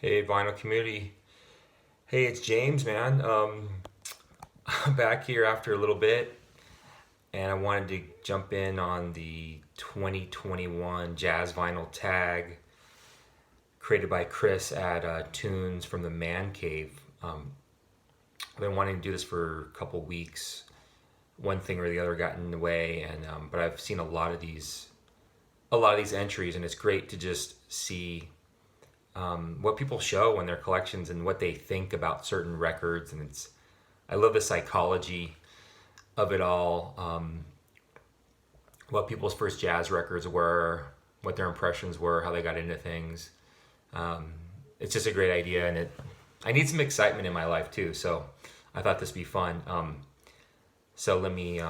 Hey, vinyl community. Hey, it's James, man. I'm back here after a little bit, and I wanted to jump in on the 2021 Jazz Vinyl Tag created by Chris at Tunes from the Man Cave. I've been wanting to do this for a couple weeks. One thing or the other got in the way, and but I've seen a lot of these entries, and it's great to just see what people show in their collections and what they think about certain records. And I love the psychology of it all. What people's first jazz records were, what their impressions were, how they got into things. It's just a great idea, and I need some excitement in my life too. So I thought this would be fun. So let me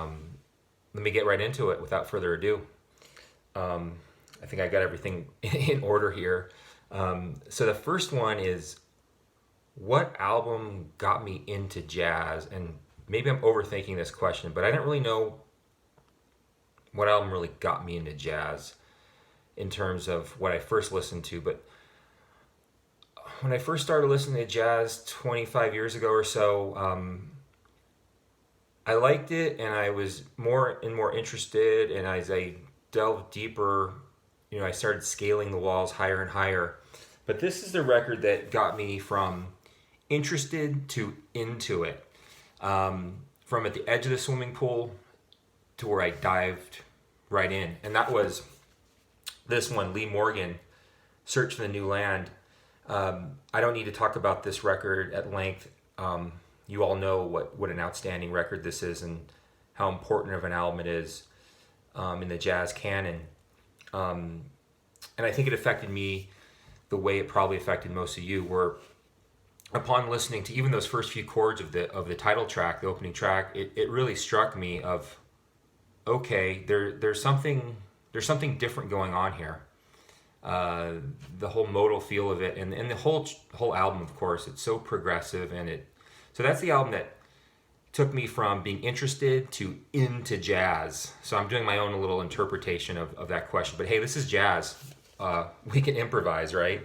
get right into it without further ado. I think I got everything in order here. So the first one is, what album got me into jazz? And maybe I'm overthinking this question, but I didn't really know what album really got me into jazz in terms of what I first listened to. But when I first started listening to jazz 25 years ago or so, I liked it, and I was more and more interested. And as I delved deeper, I started scaling the walls higher and higher. But this is the record that got me from interested to into it. From at the edge of the swimming pool to where I dived right in. And that was this one, Lee Morgan, Search for the New Land. I don't need to talk about this record at length. You all know what an outstanding record this is and how important of an album it is in the jazz canon. And I think it affected me the way it probably affected most of you, where upon listening to even those first few chords of the title track, the opening track, it really struck me of, okay, there's something different going on here. The whole modal feel of it, and the whole album, of course, it's so progressive, so that's the album that took me from being interested to into jazz. So I'm doing my own little interpretation of that question. But hey, this is jazz. We can improvise, right?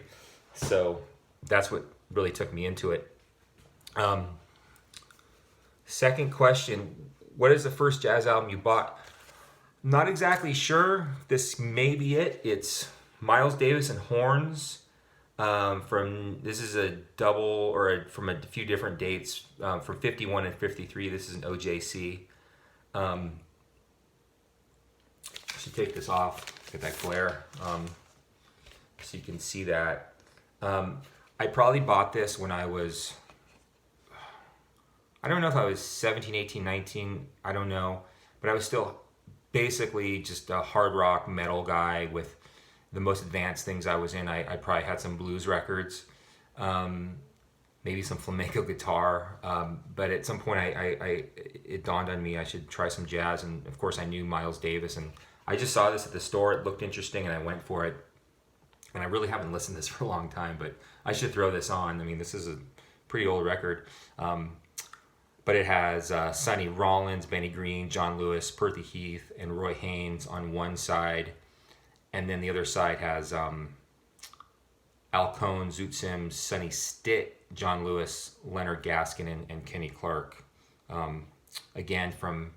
So that's what really took me into it. Second question, what is the first jazz album you bought? Not exactly sure. This may be it. It's Miles Davis and Horns. This is a double, from a few different dates, from 51 and 53. This is an OJC. I should take this off, get that glare, so you can see that. I probably bought this when I was, I don't know if I was 17, 18, 19, I don't know, but I was still basically just a hard rock metal guy with the most advanced things I was in. I probably had some blues records, maybe some flamenco guitar, but at some point it dawned on me I should try some jazz, and of course I knew Miles Davis, and I just saw this at the store. It looked interesting, and I went for it. And I really haven't listened to this for a long time, but I should throw this on. I mean, this is a pretty old record, but it has Sonny Rollins, Benny Green, John Lewis, Perthy Heath, and Roy Haynes on one side. And then the other side has Al Cohn, Zoot Sims, Sonny Stitt, John Lewis, Leonard Gaskin, and Kenny Clark. Again, from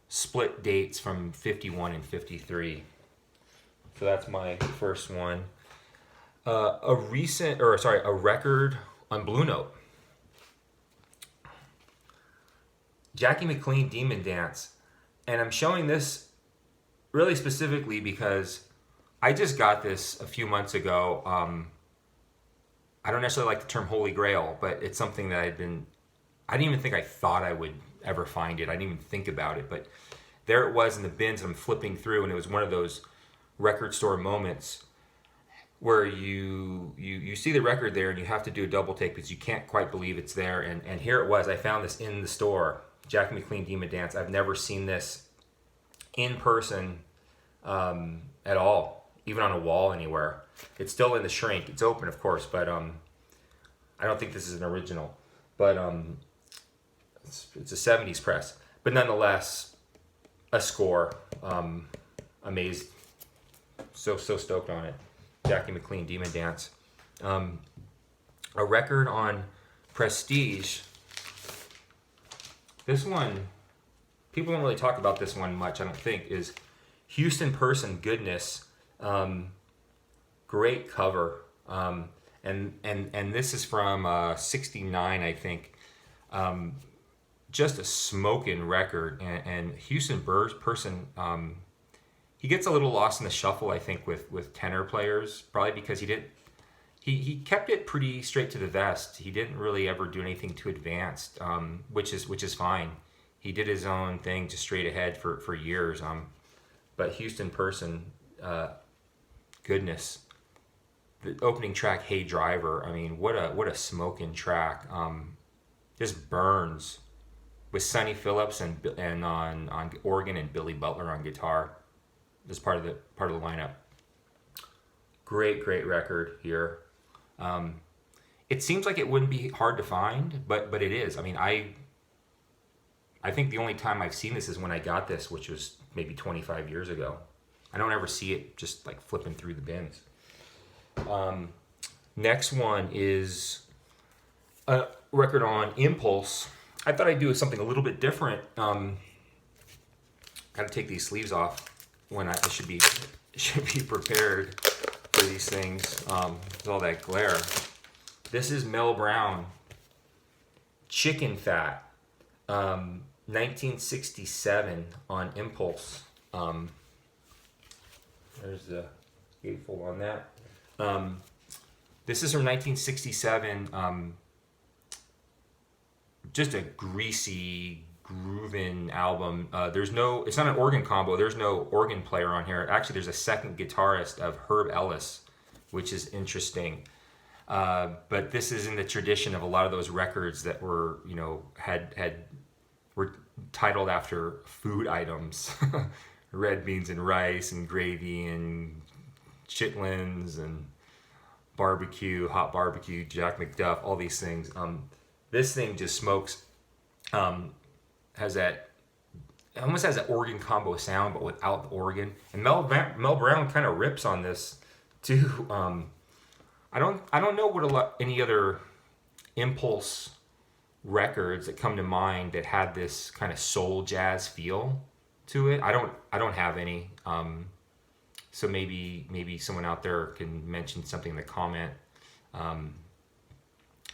split dates from 51 and 53. So that's my first one. A record on Blue Note. Jackie Mclean, Demon Dance. And I'm showing this really specifically because I just got this a few months ago. I don't necessarily like the term Holy Grail, but it's something that I didn't even think I thought I would ever find it. I didn't even think about it, but there it was in the bins. I'm flipping through, and it was one of those record store moments where you see the record there and you have to do a double take because you can't quite believe it's there. And here it was. I found this in the store, Jackie Mclean, Demon Dance. I've never seen this in person at all, even on a wall anywhere. It's still in the shrink. It's open, of course, but I don't think this is an original. But it's a 70s press. But nonetheless, a score. Amazed. So stoked on it. Jackie Mclean, Demon Dance. A record on Prestige. This one, people don't really talk about this one much, I don't think, is Houston Person Goodness. Great cover. And this is from 69, I think. Just a smoking record. And Houston Person, he gets a little lost in the shuffle, I think, with tenor players, probably because he kept it pretty straight to the vest. He didn't really ever do anything too advanced, which is fine. He did his own thing just straight ahead for years. But Houston Person, goodness, the opening track, Hey Driver. I mean, what a smoking track. Just burns with Sonny Phillips and on organ and Billy Butler on guitar. As part of the lineup. Great record here. It seems like it wouldn't be hard to find, but it is. I mean, I think the only time I've seen this is when I got this, which was maybe 25 years ago. I don't ever see it just like flipping through the bins. Next one is a record on Impulse. I thought I'd do something a little bit different. Got to take these sleeves off when I should be prepared for these things. With all that glare. This is Mel Brown, Chicken Fat, 1967 on Impulse. There's the gatefold on that. This is from 1967. Just a greasy, grooving album. It's not an organ combo. There's no organ player on here. Actually, there's a second guitarist of Herb Ellis, which is interesting. But this is in the tradition of a lot of those records that were, were titled after food items, red beans and rice and gravy and chitlins and barbecue, hot barbecue, Jack McDuff, all these things. This thing just smokes. Almost has that organ combo sound, but without the organ. And Mel Brown kind of rips on this too. I don't know what any other Impulse records that come to mind that had this kind of soul jazz feel to it. I don't have any. So maybe someone out there can mention something in the comment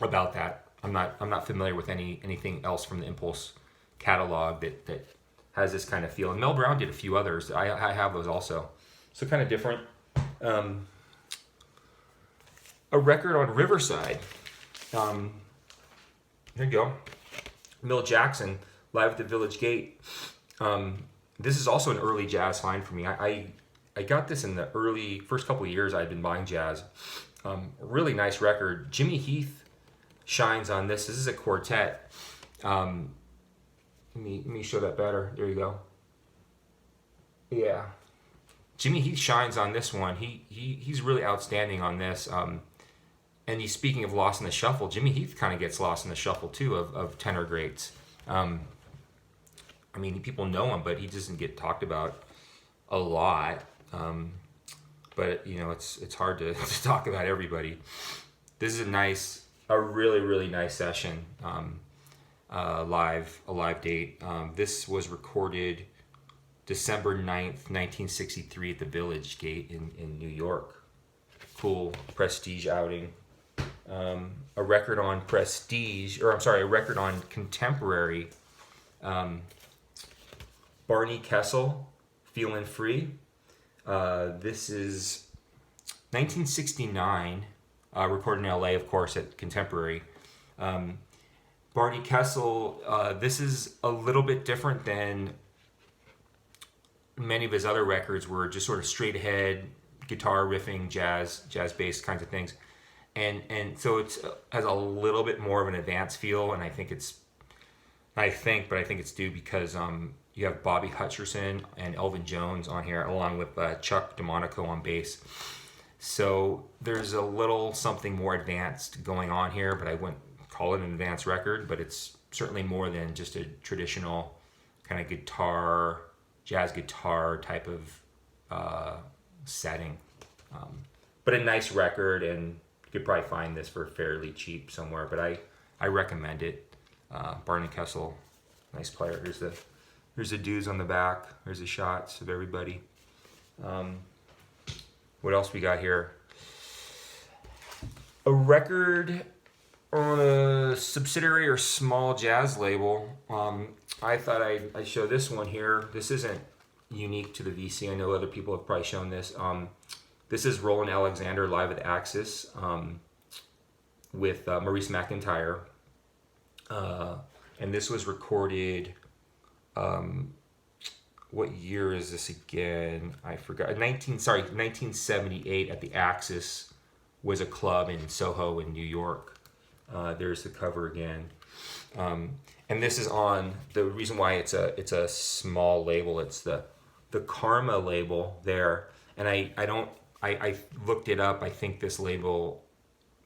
about that. I'm not familiar with anything else from the Impulse catalog that has this kind of feel. And Mel Brown did a few others. I have those also. So kind of different. A record on Riverside. Here you go. Milt Jackson, Live at the Village Gate. This is also an early jazz find for me. I got this in the first couple of years I'd been buying jazz. Really nice record. Jimmy Heath shines on this. This is a quartet. Let me show that better. There you go. Yeah. Jimmy Heath shines on this one. He's really outstanding on this. And speaking of lost in the shuffle, Jimmy Heath kind of gets lost in the shuffle too of tenor greats. People know him, but he doesn't get talked about a lot. But it's hard to talk about everybody. This is a really nice session. A live date. This was recorded December 9th, 1963 at the Village Gate in New York. Cool Prestige outing. A record on a record on Contemporary. Barney Kessel, Feelin' Free. This is 1969, recorded in LA, of course, at Contemporary. Barney Kessel, this is a little bit different than many of his other records, were just sort of straight ahead guitar riffing, jazz bass kinds of things. And so it has a little bit more of an advanced feel, and I think it's due because you have Bobby Hutcherson and Elvin Jones on here, along with Chuck DeMonico on bass. So there's a little something more advanced going on here, but I wouldn't call it an advanced record, but it's certainly more than just a traditional kind of jazz guitar type of setting. But a nice record, and You could probably find this for fairly cheap somewhere, but I recommend it. Barney Kessel, nice player. Here's the dudes on the back. Here's the shots of everybody. What else we got here? A record on a subsidiary or small jazz label. I thought I'd show this one here. This isn't unique to the VC. I know other people have probably shown this. This is Roland Alexander live at Axis with Maurice McIntyre. And this was recorded, what year is this again? I forgot. 1978 at the Axis was a club in Soho in New York. There's the cover again. And this is on, the reason why it's a small label, it's the Karma label there. And I looked it up. I think this label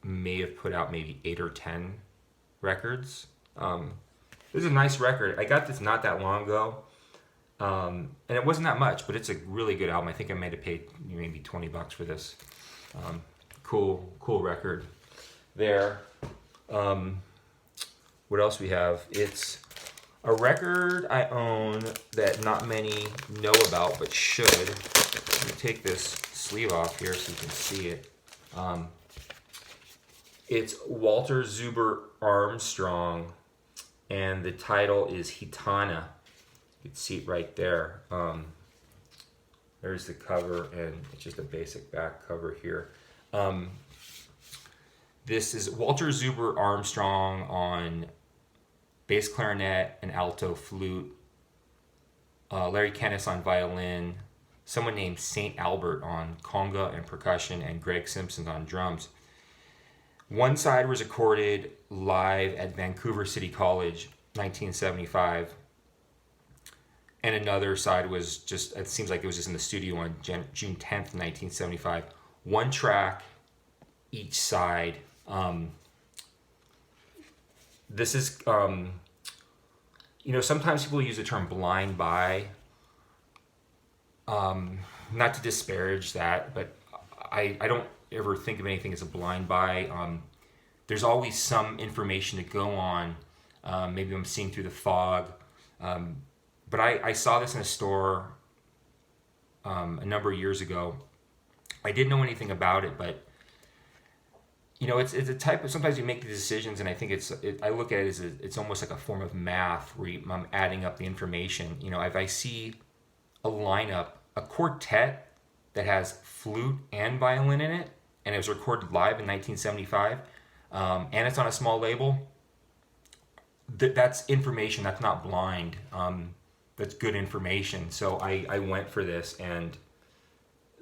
may have put out maybe 8 or 10 records. This is a nice record. I got this not that long ago. And it wasn't that much, but it's a really good album. I think I might have paid maybe $20 for this. Cool record there. What else we have? It's a record I own that not many know about, but should. Let me take this sleeve off here so you can see it. It's Walter Zuber Armstrong, and the title is Hitana. You can see it right there. There's the cover, and it's just a basic back cover here. This is Walter Zuber Armstrong on bass clarinet and alto flute, Larry Kennis on violin, someone named St. Albert on conga and percussion, and Greg Simpson on drums. One side was recorded live at Vancouver City College, 1975. And another side was just, it seems like it was just in the studio on June 10th, 1975. One track each side. This is, sometimes people use the term blind buy. Not to disparage that, but I don't ever think of anything as a blind buy. There's always some information to go on. Maybe I'm seeing through the fog. But I saw this in a store a number of years ago. I didn't know anything about it, but it's a type of, sometimes you make the decisions, and I think I look at it as it's almost like a form of math where I'm adding up the information. If I see a lineup, a quartet that has flute and violin in it, and it was recorded live in 1975, and it's on a small label, that's information. That's not blind. That's good information. So I went for this, and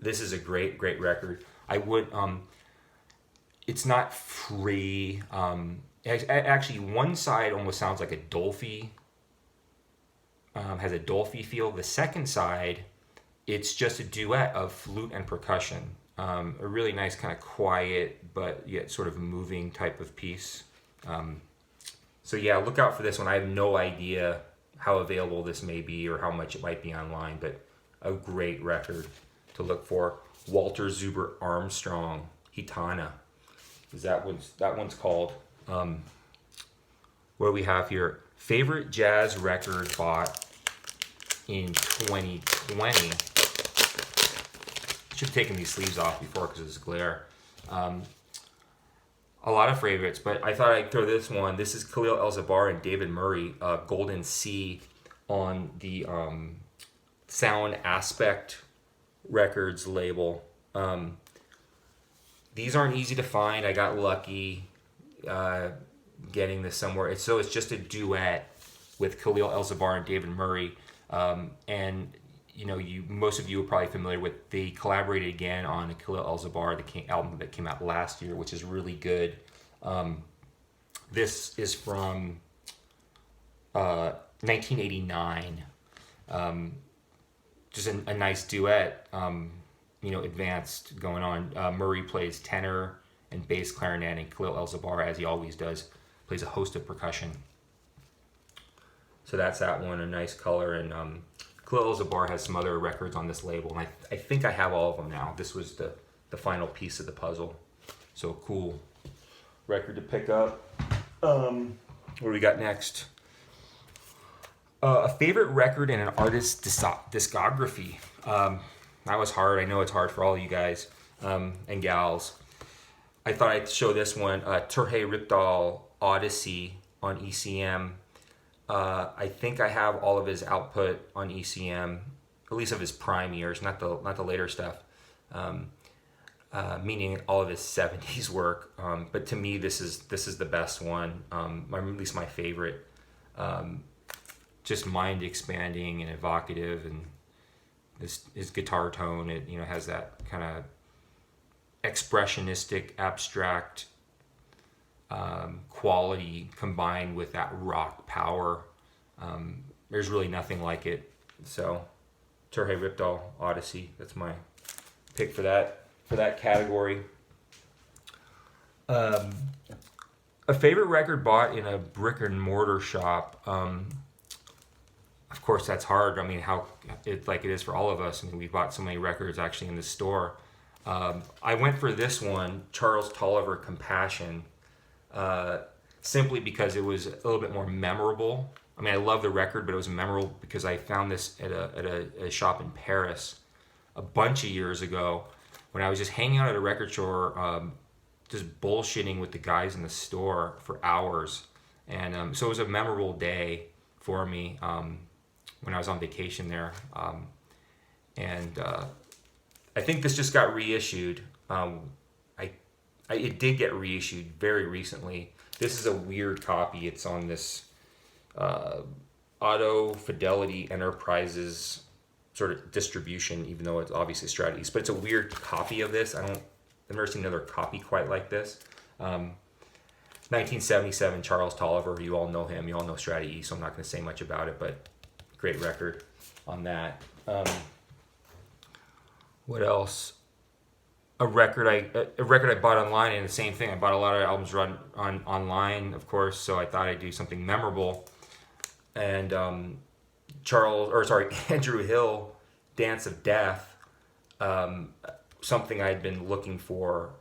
this is a great record. I would, it's not free. Actually, one side almost sounds like a Dolphy, has a Dolphy feel. The second side, it's just a duet of flute and percussion. A really nice kind of quiet, but yet sort of moving type of piece. So yeah, look out for this one. I have no idea how available this may be or how much it might be online, but a great record to look for. Walter Zuber Armstrong, Hitana, is that one's called. What do we have here? Favorite jazz record bought in 2020. Should have taken these sleeves off before because of this glare. A lot of favorites, but I thought I'd throw this one. This is Khalil El-Zabar and David Murray, Golden Sea, on the Sound Aspect Records label. These aren't easy to find. I got lucky getting this somewhere. It's just a duet with Khalil El-Zabar and David Murray. And most of you are probably familiar with, they collaborated again on a Khalil El-Zabar, the album that came out last year, which is really good. This is from 1989. Just a nice duet, advanced going on. Murray plays tenor and bass clarinet, and Khalil El-Zabar, as he always does, plays a host of percussion. So that's that one, a nice color. And Khalil El-Zabar has some other records on this label, and I think I have all of them now. This was the final piece of the puzzle. So cool record to pick up. What do we got next? A favorite record in an artist's discography. That was hard. I know it's hard for all of you guys and gals. I thought I'd show this one, Terje Ripdahl Odyssey on ECM. I think I have all of his output on ECM, at least of his prime years, not the later stuff. Meaning all of his 70s work. But to me, this is the best one, at least my favorite. Just mind expanding and evocative, and his guitar tone, it has that kind of expressionistic, abstract quality combined with that rock power. There's really nothing like it. So Terje Ripdahl Odyssey, that's my pick for that category. A favorite record bought in a brick and mortar shop. Of course, that's hard. I mean, how it is for all of us. I mean, we bought so many records actually in the store. I went for this one, Charles Tolliver Compassion, simply because it was a little bit more memorable. I mean, I love the record, but it was memorable because I found this at a shop in Paris a bunch of years ago when I was just hanging out at a record store, just bullshitting with the guys in the store for hours. And so it was a memorable day for me when I was on vacation there. I think this just got reissued. It did get reissued very recently. This is a weird copy. It's on this Auto Fidelity Enterprises sort of distribution, even though it's obviously Strata East. But it's a weird copy of this. I've never seen another copy quite like this. 1977, Charles Tolliver. You all know him. You all know Strata East, so I'm not going to say much about it, but great record on that. What else? A record I bought online, and the same thing. I bought a lot of albums online, of course, so I thought I'd do something memorable. And Andrew Hill, Dance of Death, something I'd been looking for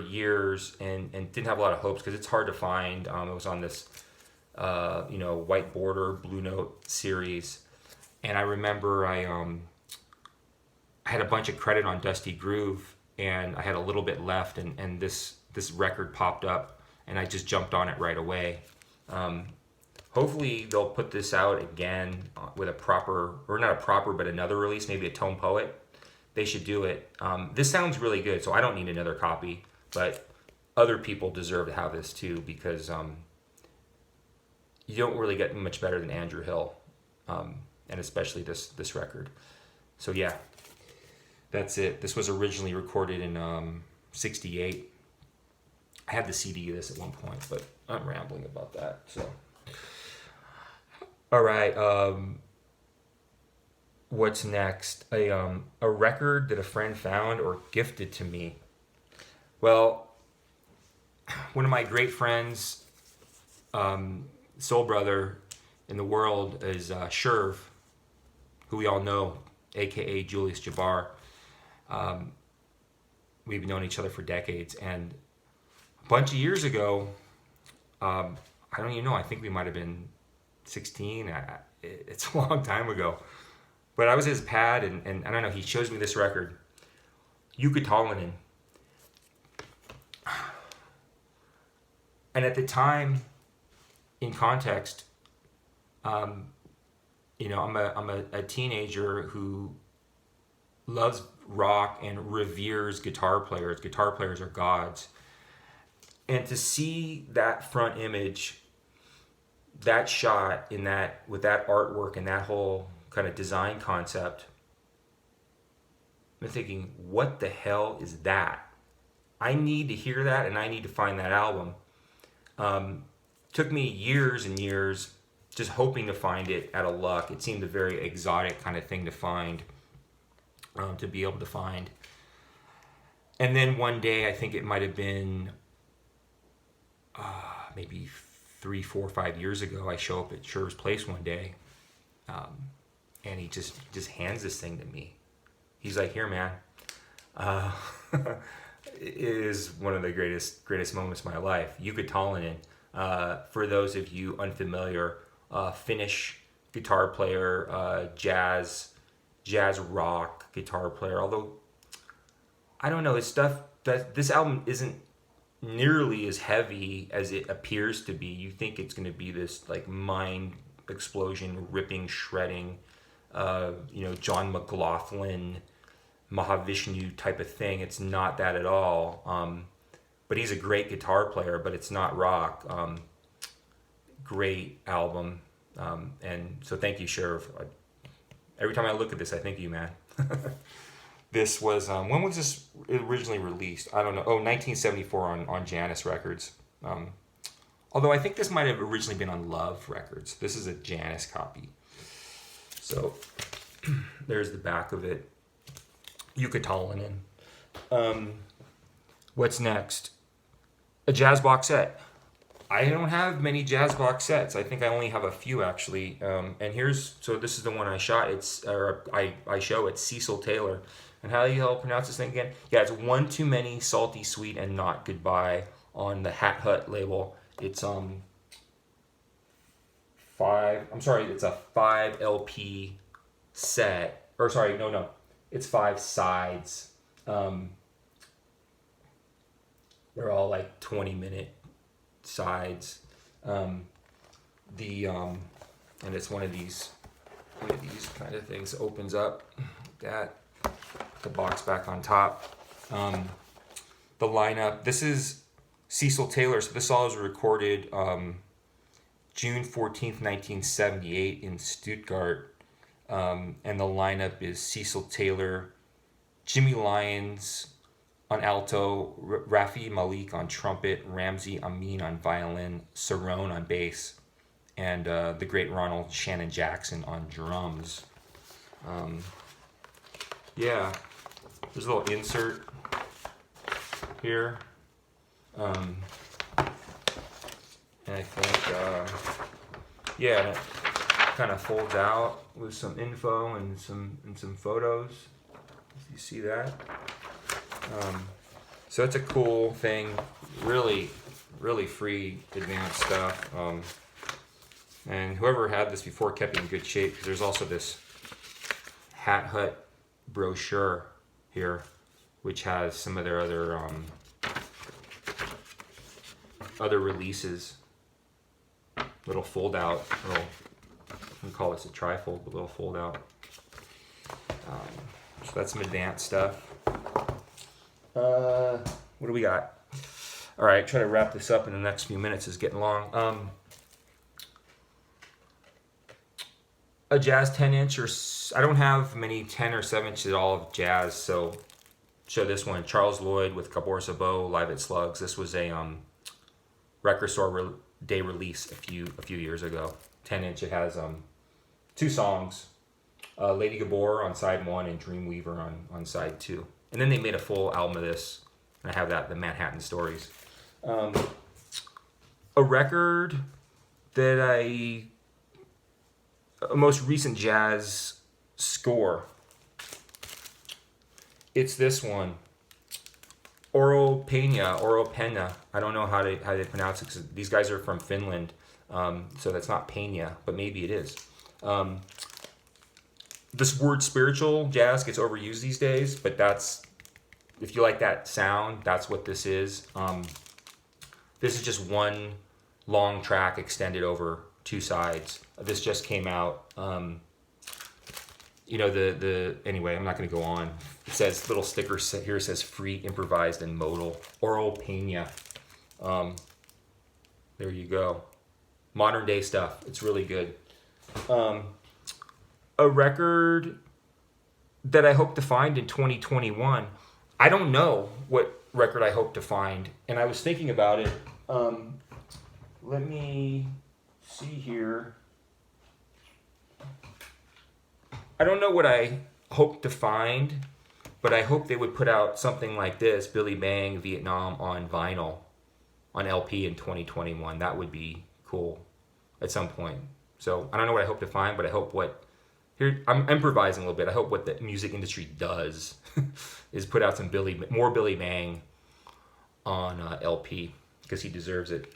years and didn't have a lot of hopes because it's hard to find. It was on this white border Blue Note series, and I remember I had a bunch of credit on Dusty Groove, and I had a little bit left, and this record popped up, and I just jumped on it right away. Hopefully they'll put this out again with another release, maybe a Tone Poet. They should do it. This sounds really good, so I don't need another copy, but other people deserve to have this too, because you don't really get much better than Andrew Hill, and especially this record. So yeah, that's it. This was originally recorded in 68. I had the CD of this at one point, but I'm rambling about that. So, all right. What's next? A record that a friend found or gifted to me. Well, one of my great friends, soul brother in the world, is Sherv, who we all know, aka Julius Jabbar. We've known each other for decades, and a bunch of years ago, I don't even know, I think we might have been 16. It's a long time ago. But I was his pad, and I don't know, he shows me this record, Ukitalainen. And at the time, in context, I'm a teenager who loves rock and reveres guitar players. Guitar players are gods. And to see that front image, that shot with that artwork and that whole kind of design concept, I'm thinking, what the hell is that? I need to hear that, and I need to find that album. Took me years and years just hoping to find it out of luck. It seemed a very exotic kind of thing to find, to be able to find. And then one day, I think it might have been maybe 3, 4, 5 years ago, I show up at Sherv's place one day, and he just hands this thing to me. He's like, "Here, man." is one of the greatest moments of my life. Jukka Tallinen, for those of you unfamiliar, Finnish guitar player, jazz rock guitar player. Although I don't know, his stuff, that this album isn't nearly as heavy as it appears to be. You think it's going to be this like mind explosion, ripping, shredding, John McLaughlin, Mahavishnu type of thing. It's not that at all. But he's a great guitar player, but it's not rock. Great album. And so thank you, Sheriff. Every time I look at this, I think of you, man. This was, when was this originally released? I don't know. Oh, 1974 on Janus Records. Although I think this might have originally been on Love Records. This is a Janus copy. So there's the back of it. Jukka Tallinen. What's next? A jazz box set. I don't have many jazz box sets. I think I only have a few actually. And this is the one I shot. I show. It's Cecil Taylor. And how do you pronounce this thing again? Yeah, it's One Too Many, Salty Sweet, and Not Goodbye on the Hat Hut label. It's it's a 5 LP set. Or sorry, no. It's 5 sides. They're all like 20-minute sides. And it's one of these kind of things that opens up like that. The box back on top. The lineup. This is Cecil Taylor. So this all was recorded June 14th, 1978 in Stuttgart. And the lineup is Cecil Taylor, Jimmy Lyons on alto, Rafi Malik on trumpet, Ramsey Amin on violin, Cerrone on bass, and the great Ronald Shannon Jackson on drums. Yeah, there's a little insert here. And I think, it kind of folds out with some info and some photos. You see that? So it's a cool thing. Really, really free advanced stuff. And whoever had this before kept it in good shape, because there's also this Hat Hut brochure here, which has some of their other releases. Little fold out, we call this a trifold, but little fold out. So that's some advanced stuff. What do we got? All right, try to wrap this up in the next few minutes. It's getting long. A jazz 10-inch, or I don't have many 10 or 7 inches at all of jazz, so show this one. Charles Lloyd with Gabor Szabo, Live at Slugs. This was a record store day release a few years ago. 10-inch. It has 2 songs, Lady Gabor on side 1 and Dreamweaver on side 2. And then they made a full album of this, and I have that, the Manhattan Stories. A record that a most recent jazz score. It's this one, Oro Pena. I don't know how they pronounce it, 'cause these guys are from Finland, so that's not Pena, but maybe it is. This word spiritual jazz gets overused these days, but if you like that sound, that's what this is. This is just one long track extended over 2 sides. This just came out. Anyway, I'm not going to go on. It says, little sticker here says free, improvised, and modal. Oral Pena. There you go. Modern day stuff. It's really good. A record that I hope to find in 2021. I don't know what record I hope to find, and I was thinking about it. Let me see here. I don't know what I hope to find, but I hope they would put out something like this, Billy Bang Vietnam on vinyl, on LP in 2021. That would be cool at some point. So I don't know what I hope to find, but I hope I'm improvising a little bit. I hope what the music industry does is put out some more Billy Bang on LP because he deserves it.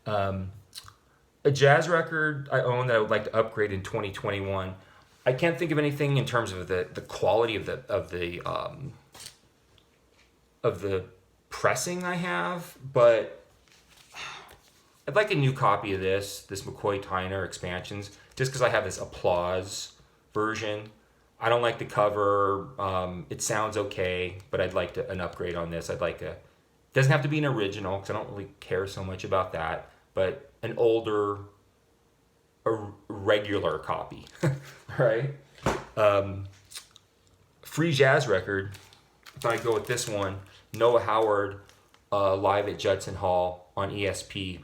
A jazz record I own that I would like to upgrade in 2021. I can't think of anything in terms of the quality of the pressing I have, but I'd like a new copy of this McCoy Tyner Expansions, just because I have this Applause version. I don't like the cover. It sounds okay, but I'd like an upgrade on this. I'd like it doesn't have to be an original because I don't really care so much about that, but an older, a regular copy, right? Free jazz record. If I go with this one, Noah Howard, live at Judson Hall on ESP.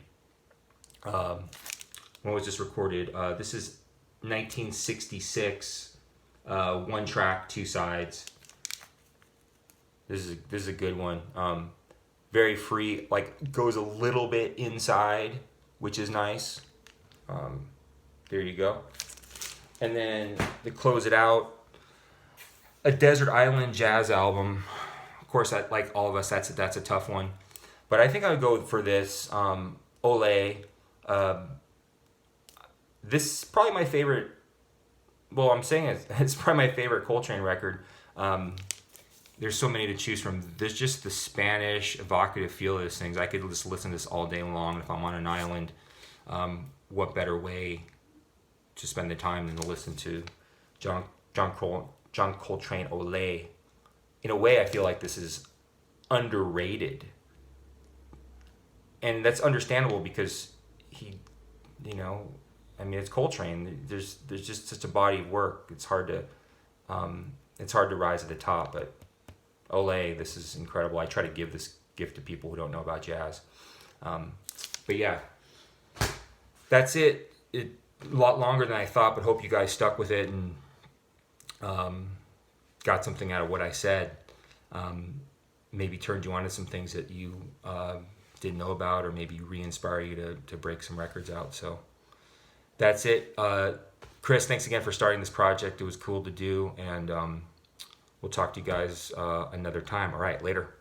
When was this recorded? This is 1966. One track, two sides. This is a good one. Very free, like goes a little bit inside, which is nice. There you go. And then to close it out, a Desert Island Jazz album. Of course, like all of us, that's a tough one. But I think I would go for this. Ole. This is probably my favorite. Well, I'm saying it's probably my favorite Coltrane record. There's so many to choose from. There's just the Spanish evocative feel of this things. I could just listen to this all day long if I'm on an island. What better way to spend the time than to listen to John Coltrane Ole? In a way, I feel like this is underrated, and that's understandable because he, I mean, it's Coltrane. There's just such a body of work. It's hard to rise to the top. But Ole, this is incredible. I try to give this gift to people who don't know about jazz. But yeah, that's it. A lot longer than I thought, but hope you guys stuck with it and got something out of what I said. Maybe turned you on to some things that you didn't know about, or maybe re-inspire you to break some records out. So that's it. Chris, thanks again for starting this project. It was cool to do, and we'll talk to you guys another time. All right, later.